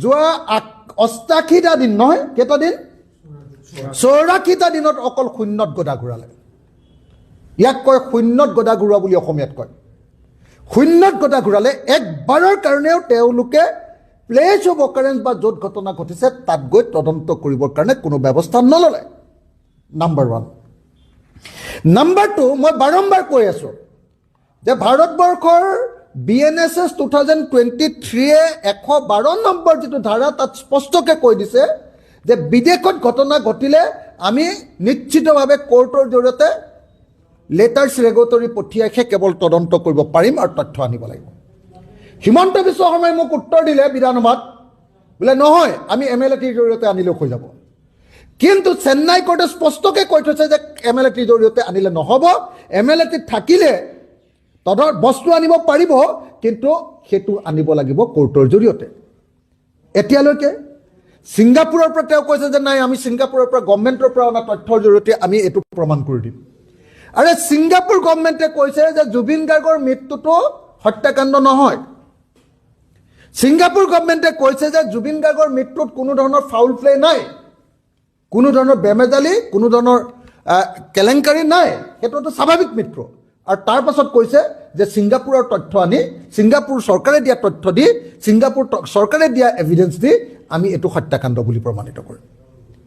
যোৱা ৮৮টা দিন নহয়, কেইটা দিন? ৮৪টা দিনত অকল শূন্যত গদা ঘূৰালে। ইয়াক কয় শূন্যত গদা ঘূৰোৱা বুলি অসমীয়াত কয়। শূন্যত গদা ঘূৰালে। একবাৰৰ কাৰণেও তেওঁলোকে প্লেচ অফ অকাৰেঞ্চ বা য'ত ঘটনা ঘটিছে তাত গৈ তদন্ত কৰিবৰ কাৰণে কোনো ব্যৱস্থা নল'লে। নাম্বাৰ 1। নাম্বাৰ 2, মই বাৰম্বাৰ কৈ আছোঁ যে ভাৰতবৰ্ষৰ BNSS 2023-এ 112 নম্বৰ যিটো ধাৰা তাত স্পষ্টকৈ কৈ দিছে যে বিদেশত ঘটনা ঘটিলে আমি নিশ্চিতভাৱে কোৰ্টৰ জৰিয়তে লেটাৰ্ছ ৰেগুলেটৰী পঠিয়াইহে কেৱল তদন্ত কৰিব পাৰিম আৰু তথ্য আনিব লাগিব। হিমন্ত বিশ্ব শৰ্মাই মোক উত্তৰ দিলে বিধানসভাত, বোলে নহয় আমি MLATৰ জৰিয়তে আনিলেও হৈ যাব। কিন্তু চেন্নাই কোৰ্টে স্পষ্টকৈ কৈ থৈছে যে MLATৰ জৰিয়তে আনিলে নহ'ব। MLAT থাকিলে বস্তু আনিব পাৰিব, কিন্তু সেইটো আনিব লাগিব কোৰ্টৰ জৰিয়তে। এতিয়ালৈকে ছিংগাপুৰৰ পৰা তেওঁ কৈছে যে নাই আমি ছিংগাপুৰৰ পৰা গভৰ্ণমেণ্টৰ পৰা অনা তথ্যৰ জৰিয়তে আমি এইটো প্ৰমাণ কৰি দিম। আৰু ছিংগাপুৰ গভৰ্ণমেণ্টে কৈছে যে জুবিন গাৰ্গৰ মৃত্যুটো হত্যাকাণ্ড নহয়। ছিংগাপুৰ গভৰ্ণমেণ্টে কৈছে যে জুবিন গাৰ্গৰ মৃত্যুত কোনো ধৰণৰ ফাউল প্লে নাই, কোনো ধৰণৰ বেমেজালি, কোনো ধৰণৰ কেলেংকাৰী নাই, সেইটোতো স্বাভাৱিক মৃত্যু। আৰু তাৰ পাছত কৈছে যে ছিংগাপুৰৰ তথ্য আনি, ছিংগাপুৰ চৰকাৰে দিয়া তথ্য দি, ছিংগাপুৰ চৰকাৰে দিয়া এভিডেন্স দি আমি এইটো হত্যাকাণ্ড বুলি প্ৰমাণিত কৰিম।